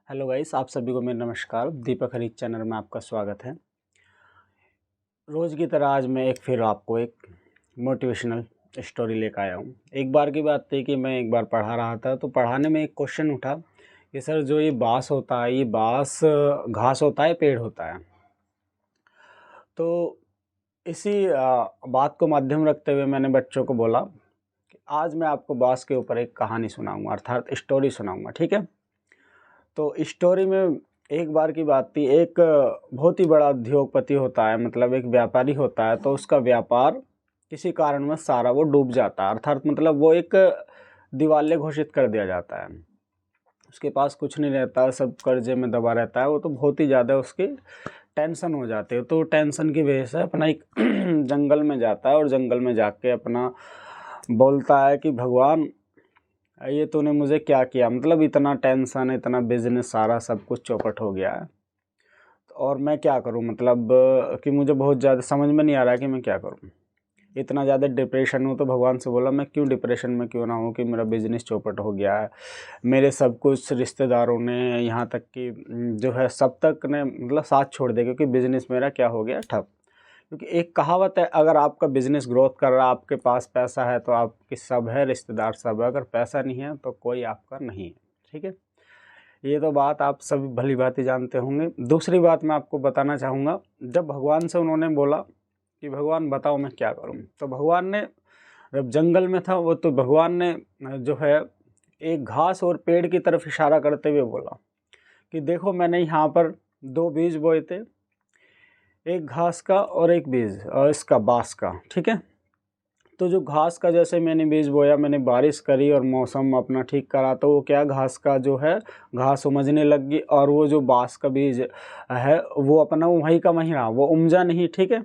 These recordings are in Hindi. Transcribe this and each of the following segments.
हेलो गाइस, आप सभी को मेरा नमस्कार। दीपक हरीज चैनल में आपका स्वागत है। रोज़ की तरह आज मैं फिर आपको एक मोटिवेशनल स्टोरी लेकर आया हूँ। एक बार की बात थी कि मैं एक बार पढ़ा रहा था, तो पढ़ाने में एक क्वेश्चन उठा कि सर जो ये बाँस होता है, ये बाँस घास होता है पेड़ होता है। तो इसी बात को माध्यम रखते हुए मैंने बच्चों को बोला कि आज मैं आपको बाँस के ऊपर एक कहानी सुनाऊँगा, अर्थात स्टोरी सुनाऊँगा। ठीक है। तो स्टोरी में एक बार की बात थी, एक बहुत ही बड़ा उद्योगपति होता है, मतलब एक व्यापारी होता है। तो उसका व्यापार किसी कारणवश सारा वो डूब जाता है, अर्थात मतलब वो एक दिवालिया घोषित कर दिया जाता है। उसके पास कुछ नहीं रहता, सब कर्जे में दबा रहता है। वो तो बहुत ही ज़्यादा उसकी टेंशन हो जाती है। तो टेंशन की वजह से अपना एक जंगल में जाता है और जंगल में जाके अपना बोलता है कि भगवान, ये तूने मुझे क्या किया, मतलब इतना टेंशन, इतना बिजनेस सारा सब कुछ चौपट हो गया है और मैं क्या करूं, मतलब कि मुझे बहुत ज़्यादा समझ में नहीं आ रहा कि मैं क्या करूं। इतना ज़्यादा डिप्रेशन हूँ। तो भगवान से बोला, मैं क्यों डिप्रेशन में क्यों ना हूँ कि मेरा बिजनेस चौपट हो गया है। मेरे सब कुछ रिश्तेदारों ने, यहाँ तक कि जो है सब तक ने मतलब साथ छोड़ दिया, क्योंकि बिजनेस मेरा क्या हो गया, ठप। क्योंकि एक कहावत है, अगर आपका बिजनेस ग्रोथ कर रहा है, आपके पास पैसा है तो आपकी सब है, रिश्तेदार सब है। अगर पैसा नहीं है तो कोई आपका नहीं है। ठीक है। ये तो बात आप सभी भली भांति जानते होंगे। दूसरी बात मैं आपको बताना चाहूँगा, जब भगवान से उन्होंने बोला कि भगवान बताओ मैं क्या करूँ, तो भगवान ने, जब जंगल में था वो, तो भगवान ने जो है एक घास और पेड़ की तरफ इशारा करते हुए बोला कि देखो, मैंने यहाँ पर 2 बीज बोए थे, एक घास का और एक बीज और इसका बाँस का। ठीक है। तो जो घास का जैसे मैंने बीज बोया, मैंने बारिश करी और मौसम अपना ठीक करा, तो वो क्या, घास का जो है घास उमजने लग गई। और वो जो बाँस का बीज है वो अपना वहीं का वहीं रहा, वो उमजा नहीं। ठीक है।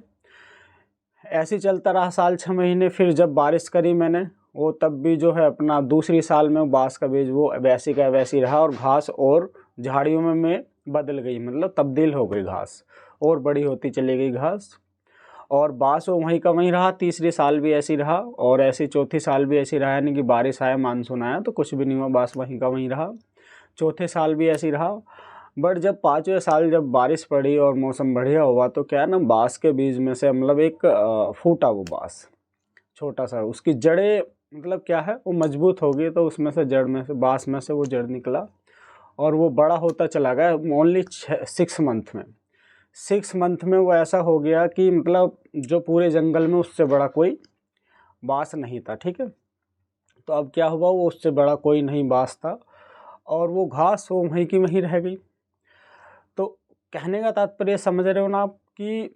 ऐसे ही चलता रहा साल 6 महीने। फिर जब बारिश करी मैंने, वो तब भी जो है अपना दूसरी साल में बाँस का बीज वो वैसी का वैसी रहा, और घास और झाड़ियों में बदल गई, मतलब तब्दील हो गई घास, और बड़ी होती चली गई घास। और बाँस वो वहीं का वहीं रहा, तीसरी साल भी ऐसी रहा, और ऐसी चौथी साल भी ऐसी रहा। यानी कि बारिश आया, मानसून आया तो कुछ भी नहीं हुआ, बाँस वहीं का वहीं रहा। चौथे साल भी ऐसी रहा। बट जब 5वें साल जब बारिश पड़ी और मौसम बढ़िया हुआ, तो क्या है ना, बाँस के बीज में से मतलब एक फूटा वो बाँस, छोटा सा। उसकी जड़ें मतलब क्या है, वो मजबूत हो गई। तो उसमें से जड़ में से, बाँस में से वो जड़ निकला और वो बड़ा होता चला गया। ओनली 6 मंथ में, 6 मंथ में वो ऐसा हो गया कि मतलब जो पूरे जंगल में उससे बड़ा कोई बाँस नहीं था। ठीक है। तो अब क्या हुआ, वो उससे बड़ा कोई नहीं बाँस था, और वो घास वो वहीं की वहीं रह गई। तो कहने का तात्पर्य समझ रहे हो ना आप, कि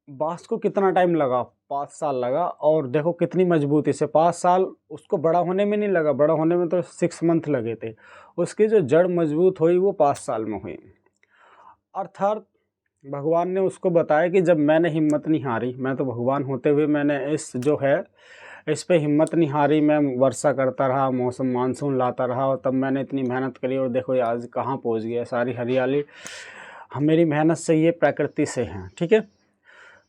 बाँस को कितना टाइम लगा, 5 साल लगा। और देखो कितनी मजबूती से 5 साल उसको बड़ा होने में नहीं लगा, बड़ा होने में तो 6 मंथ लगे थे। उसकी जो जड़ मजबूत हुई वो 5 साल में हुई। अर्थात भगवान ने उसको बताया कि जब मैंने हिम्मत नहीं हारी, मैं तो भगवान होते हुए मैंने इस पे हिम्मत नहीं हारी, मैं वर्षा करता रहा, मौसम मानसून लाता रहा, और तब मैंने इतनी मेहनत करी, और देखो ये आज कहाँ पहुँच गया, सारी हरियाली मेरी मेहनत से, ये प्रकृति से है। ठीक है।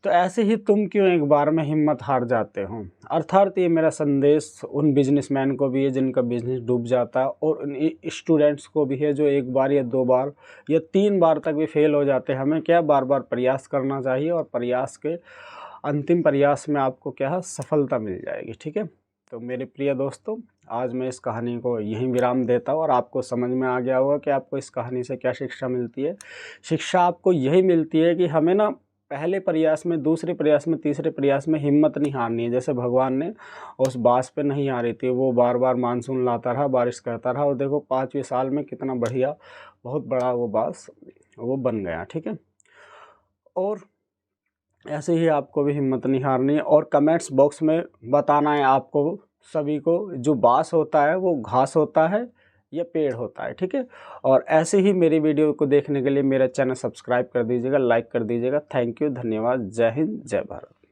तो ऐसे ही तुम क्यों एक बार में हिम्मत हार जाते हो। अर्थात ये मेरा संदेश उन बिजनेसमैन को भी है जिनका बिजनेस डूब जाता है, और उन स्टूडेंट्स को भी है जो एक बार या 2 बार या 3 बार तक भी फेल हो जाते हैं। हमें क्या, बार बार प्रयास करना चाहिए, और प्रयास के अंतिम प्रयास में आपको क्या है, सफलता मिल जाएगी। ठीक है। तो मेरे प्रिय दोस्तों, आज मैं इस कहानी को यहीं विराम देता हूँ, और आपको समझ में आ गया होगा कि आपको इस कहानी से क्या शिक्षा मिलती है। शिक्षा आपको यही मिलती है कि हमें ना पहले प्रयास में, दूसरे प्रयास में, तीसरे प्रयास में हिम्मत नहीं हारनी है। जैसे भगवान ने उस बाँस पे नहीं हारी थी, वो बार बार मानसून लाता रहा, बारिश करता रहा, और देखो 5वें साल में कितना बढ़िया, बहुत बड़ा वो बाँस वो बन गया। ठीक है। और ऐसे ही आपको भी हिम्मत नहीं हारनी है, और कमेंट्स बॉक्स में बताना है आपको सभी को, जो बाँस होता है वो घास होता है या पेड़ होता है। ठीक है। और ऐसे ही मेरी वीडियो को देखने के लिए मेरा चैनल सब्सक्राइब कर दीजिएगा, लाइक कर दीजिएगा। थैंक यू, धन्यवाद। जय हिंद, जय भारत।